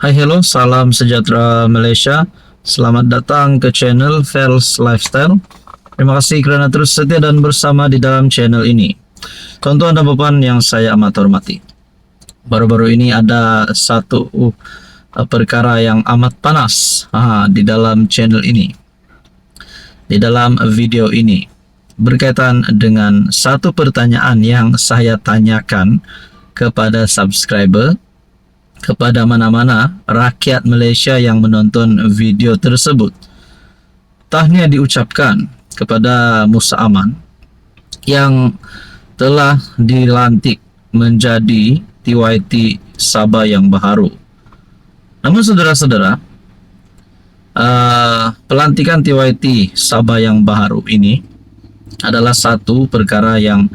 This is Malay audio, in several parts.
Hai hello, salam sejahtera Malaysia. Selamat datang ke channel Fels Lifestyle. Terima kasih kerana terus setia dan bersama di dalam channel ini. Tuan-tuan dan puan yang saya amat hormati, baru-baru ini ada satu perkara yang amat panas di dalam channel ini, di dalam video ini, berkaitan dengan satu pertanyaan yang saya tanyakan kepada subscriber, kepada mana-mana rakyat Malaysia yang menonton video tersebut. Tahniah diucapkan kepada Musa Aman yang telah dilantik menjadi TYT Sabah yang baharu. Namun saudara-saudara, pelantikan TYT Sabah yang baharu ini adalah satu perkara yang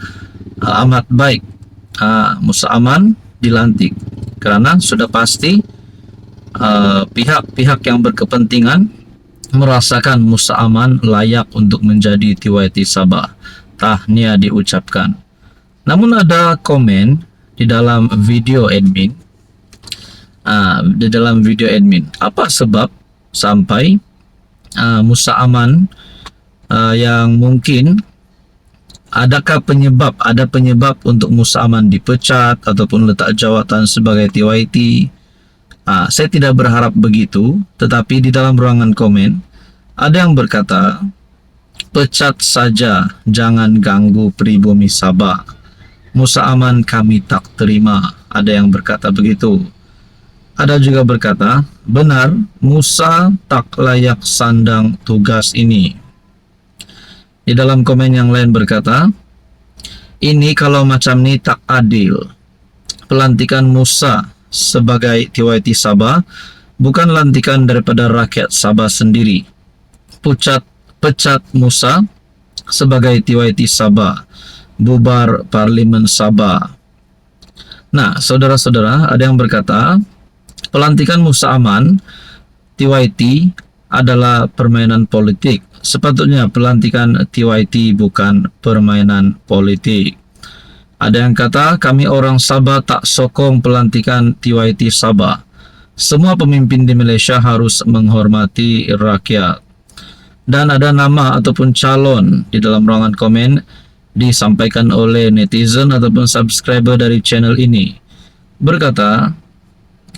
amat baik. Musa Aman dilantik kerana sudah pasti pihak-pihak yang berkepentingan merasakan Musa Aman layak untuk menjadi TYT Sabah. Tahniah diucapkan. Namun ada komen di dalam video admin, apa sebab sampai Musa Aman yang mungkin ada penyebab untuk Musa Aman dipecat ataupun letak jawatan sebagai TYT. Saya tidak berharap begitu, tetapi di dalam ruangan komen ada yang berkata, pecat saja, jangan ganggu pribumi Sabah. Musa Aman kami tak terima. Ada yang berkata begitu. Ada juga berkata, benar, Musa tak layak sandang tugas ini. Di dalam komen yang lain berkata, ini kalau macam ni tak adil. Pelantikan Musa sebagai TYT Sabah bukan lantikan daripada rakyat Sabah sendiri. Pecat Musa sebagai TYT Sabah. Bubar Parlimen Sabah. Nah, saudara-saudara, ada yang berkata, pelantikan Musa Aman TYT adalah permainan politik. Sepatutnya pelantikan TYT bukan permainan politik. Ada yang kata, kami orang Sabah tak sokong pelantikan TYT Sabah. Semua pemimpin di Malaysia harus menghormati rakyat. Dan ada nama ataupun calon di dalam ruangan komen disampaikan oleh netizen ataupun subscriber dari channel ini. Berkata,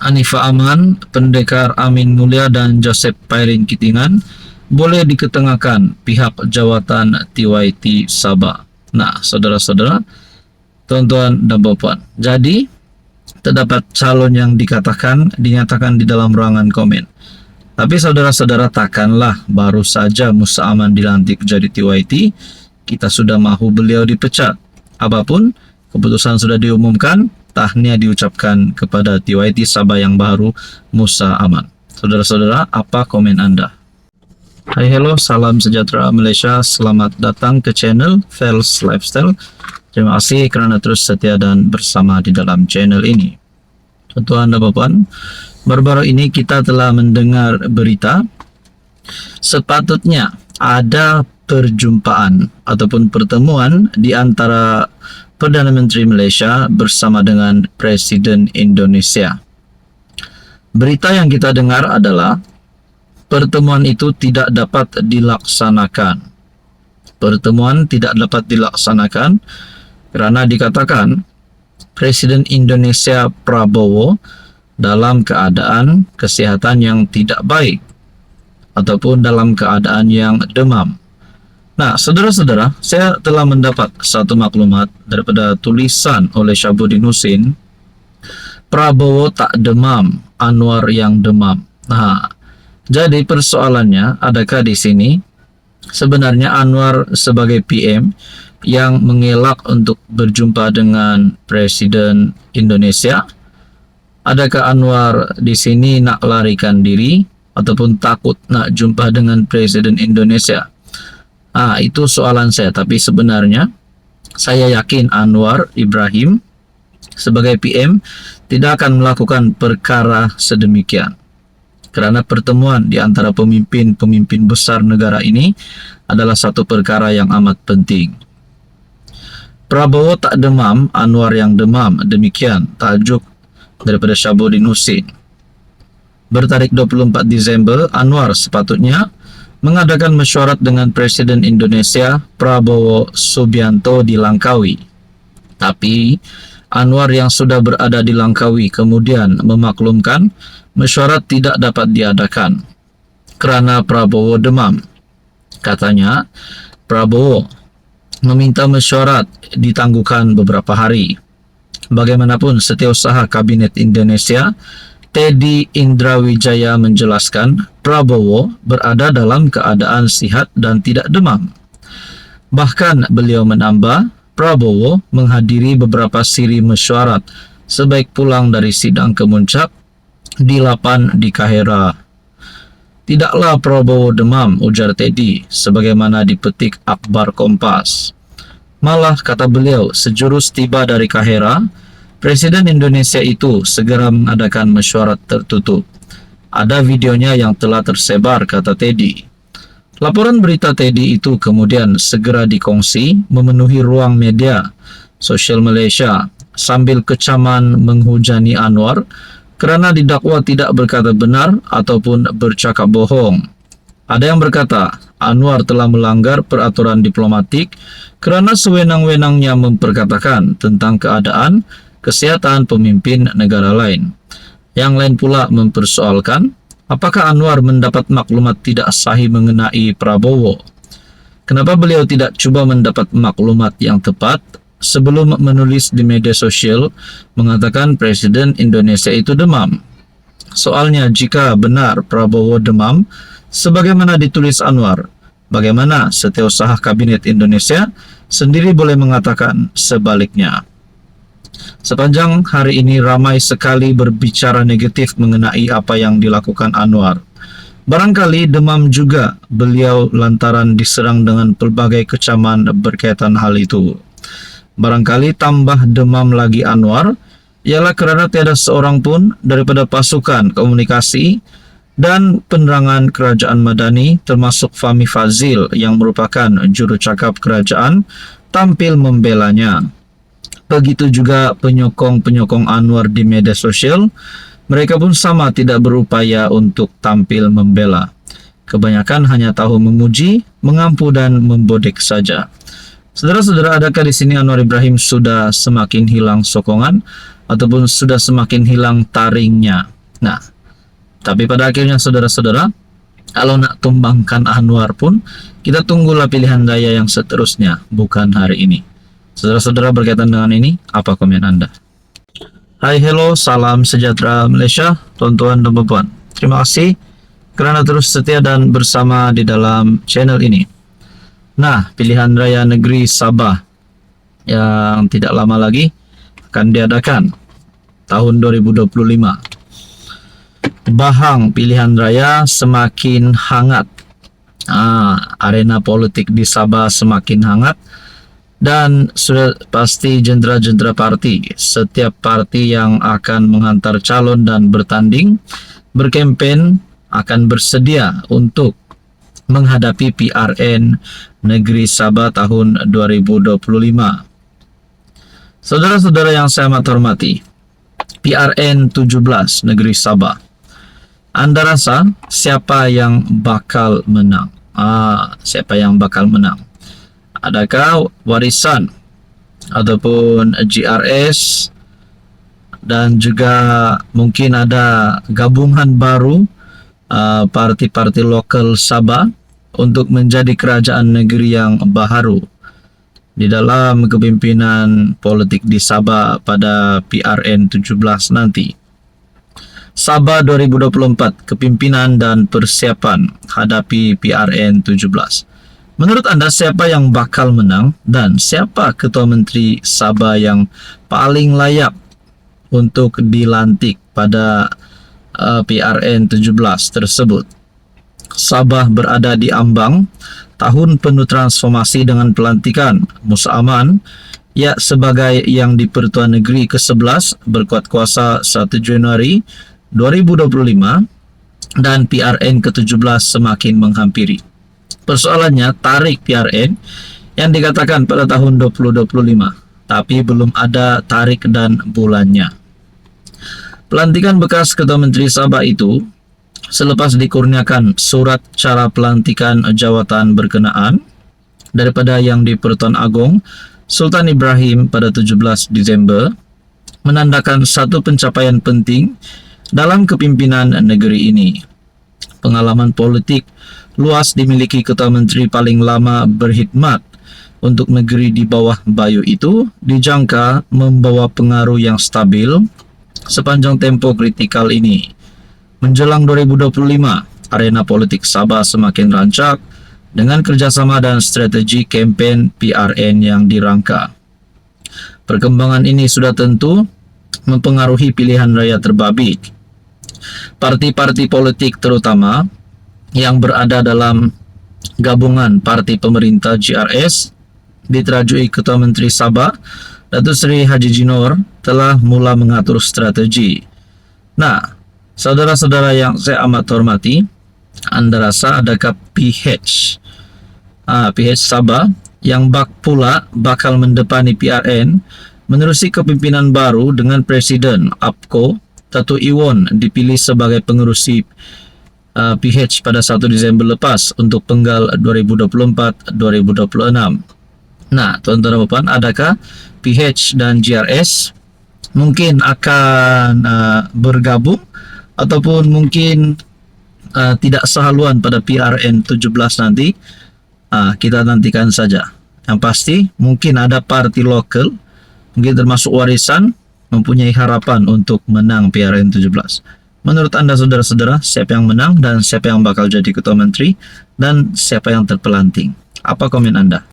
Anifah Aman, Pendekar Amin Mulia dan Joseph Pairin Kitingan boleh diketengahkan pihak jawatan TYT Sabah. Nah, saudara-saudara, tuan-tuan dan puan, jadi terdapat calon yang dinyatakan di dalam ruangan komen. Tapi saudara-saudara, takkanlah baru saja Musa Aman dilantik jadi TYT, kita sudah mahu beliau dipecat. Apapun keputusan sudah diumumkan, tahniah diucapkan kepada TYT Sabah yang baru, Musa Aman. Saudara-saudara, apa komen Anda? Hai hello, salam sejahtera Malaysia. Selamat datang ke channel Fels Lifestyle. Terima kasih kerana terus setia dan bersama di dalam channel ini. Tuan-tuan dan puan, baru-baru ini kita telah mendengar berita sepatutnya ada perjumpaan ataupun pertemuan di antara Perdana Menteri Malaysia bersama dengan Presiden Indonesia. Berita yang kita dengar adalah pertemuan itu tidak dapat dilaksanakan. Pertemuan tidak dapat dilaksanakan kerana dikatakan Presiden Indonesia Prabowo dalam keadaan kesihatan yang tidak baik ataupun dalam keadaan yang demam. Nah, saudara-saudara, saya telah mendapat satu maklumat daripada tulisan oleh Syabuddin Husin, Prabowo tak demam, Anwar yang demam. Nah, jadi persoalannya, adakah di sini sebenarnya Anwar sebagai PM yang mengelak untuk berjumpa dengan Presiden Indonesia? Adakah Anwar di sini nak larikan diri ataupun takut nak jumpa dengan Presiden Indonesia? Itu soalan saya. Tapi sebenarnya saya yakin Anwar Ibrahim sebagai PM tidak akan melakukan perkara sedemikian. Kerana pertemuan di antara pemimpin besar negara ini adalah satu perkara yang amat penting. Prabowo tak demam, Anwar yang demam. Demikian tajuk daripada Syabuddin Husin. bertarik 24 Desember, Anwar sepatutnya mengadakan mesyuarat dengan Presiden Indonesia Prabowo Subianto di Langkawi. Tapi Anwar yang sudah berada di Langkawi kemudian memaklumkan mesyuarat tidak dapat diadakan kerana Prabowo demam. Katanya, Prabowo meminta mesyuarat ditangguhkan beberapa hari. Bagaimanapun, Setiausaha Kabinet Indonesia Teddy Indrawijaya menjelaskan Prabowo berada dalam keadaan sihat dan tidak demam. Bahkan beliau menambah, Prabowo menghadiri beberapa siri mesyuarat sebaik pulang dari sidang kemuncak di 8 di Kahera. Tidaklah Prabowo demam, ujar Teddy, sebagaimana dipetik akhbar Kompas. Malah, kata beliau, sejurus tiba dari Kahera, Presiden Indonesia itu segera mengadakan mesyuarat tertutup. Ada videonya yang telah tersebar, kata Teddy. Laporan berita Teddy itu kemudian segera dikongsi memenuhi ruang media sosial Malaysia sambil kecaman menghujani Anwar kerana didakwa tidak berkata benar ataupun bercakap bohong. Ada yang berkata Anwar telah melanggar peraturan diplomatik kerana sewenang-wenangnya memperkatakan tentang keadaan kesihatan pemimpin negara lain. Yang lain pula mempersoalkan apakah Anwar mendapat maklumat tidak sahih mengenai Prabowo. Kenapa beliau tidak cuba mendapat maklumat yang tepat sebelum menulis di media sosial mengatakan Presiden Indonesia itu demam? Soalnya, jika benar Prabowo demam sebagaimana ditulis Anwar, bagaimana Setiausaha Kabinet Indonesia sendiri boleh mengatakan sebaliknya? Sepanjang hari ini ramai sekali berbicara negatif mengenai apa yang dilakukan Anwar. Barangkali demam juga beliau lantaran diserang dengan pelbagai kecaman berkaitan hal itu. Barangkali tambah demam lagi Anwar ialah kerana tiada seorang pun daripada pasukan komunikasi dan penerangan kerajaan Madani termasuk Fahmi Fadzil yang merupakan jurucakap kerajaan tampil membelanya. Begitu juga penyokong-penyokong Anwar di media sosial, mereka pun sama tidak berupaya untuk tampil membela. Kebanyakan hanya tahu memuji, mengampu dan membodek saja. Saudara-saudara, adakah di sini Anwar Ibrahim sudah semakin hilang sokongan ataupun sudah semakin hilang taringnya? Nah, tapi pada akhirnya saudara-saudara, kalau nak tumbangkan Anwar pun, kita tunggulah pilihan raya yang seterusnya, bukan hari ini. Saudara-saudara, berkaitan dengan ini, apa komen Anda? Hai, hello, salam sejahtera Malaysia, tuan-tuan dan puan-puan. Terima kasih kerana terus setia dan bersama di dalam channel ini. Nah, pilihan raya negeri Sabah yang tidak lama lagi akan diadakan tahun 2025. Bahang pilihan raya semakin hangat. Arena politik di Sabah semakin hangat. Dan sudah pasti jentera-jentera parti, setiap parti yang akan menghantar calon dan bertanding, berkempen akan bersedia untuk menghadapi PRN Negeri Sabah tahun 2025. Saudara-saudara yang saya amat hormati, PRN 17 Negeri Sabah. Anda rasa siapa yang bakal menang? Siapa yang bakal menang? Adakah Warisan ataupun GRS dan juga mungkin ada gabungan baru parti-parti lokal Sabah untuk menjadi kerajaan negeri yang baharu di dalam kepimpinan politik di Sabah pada PRN 17 nanti. Sabah 2024, kepimpinan dan persiapan hadapi PRN 17. Menurut Anda, siapa yang bakal menang dan siapa Ketua Menteri Sabah yang paling layak untuk dilantik pada PRN 17 tersebut? Sabah berada di ambang tahun penuh transformasi dengan pelantikan Musa Aman sebagai yang di-Pertuan Negeri ke-11 berkuat kuasa 1 Januari 2025 dan PRN ke-17 semakin menghampiri. Persoalannya, tarikh PRN yang dikatakan pada tahun 2025, tapi belum ada tarikh dan bulannya. Pelantikan bekas Ketua Menteri Sabah itu selepas dikurniakan surat cara pelantikan jawatan berkenaan daripada Yang di-Pertuan Agong Sultan Ibrahim pada 17 Disember, menandakan satu pencapaian penting dalam kepimpinan negeri ini. Pengalaman politik luas dimiliki Ketua Menteri paling lama berkhidmat untuk negeri di bawah Bayu itu dijangka membawa pengaruh yang stabil sepanjang tempo kritikal ini. Menjelang 2025, arena politik Sabah semakin rancak dengan kerjasama dan strategi kempen PRN yang dirangka. Perkembangan ini sudah tentu mempengaruhi pilihan raya terbabit. Parti-parti politik terutama yang berada dalam gabungan parti pemerintah GRS diterajui Ketua Menteri Sabah, Datuk Seri Haji Jinor, telah mula mengatur strategi. Nah, saudara-saudara yang saya amat hormati, anda rasa adakah PH Sabah yang pula bakal mendepani PRN menerusi kepimpinan baru dengan Presiden APCO Datuk Iwan dipilih sebagai pengerusi PH pada 1 Disember lepas untuk penggal 2024-2026. Nah, tuan-tuan dan puan, adakah PH dan GRS mungkin akan bergabung ataupun mungkin tidak sehaluan pada PRN 17 nanti? Kita nantikan saja. Yang pasti mungkin ada parti lokal, mungkin termasuk Warisan, mempunyai harapan untuk menang PRN 17. Menurut anda saudara-saudara, siapa yang menang dan siapa yang bakal jadi Ketua Menteri dan siapa yang terpelanting? Apa komen anda?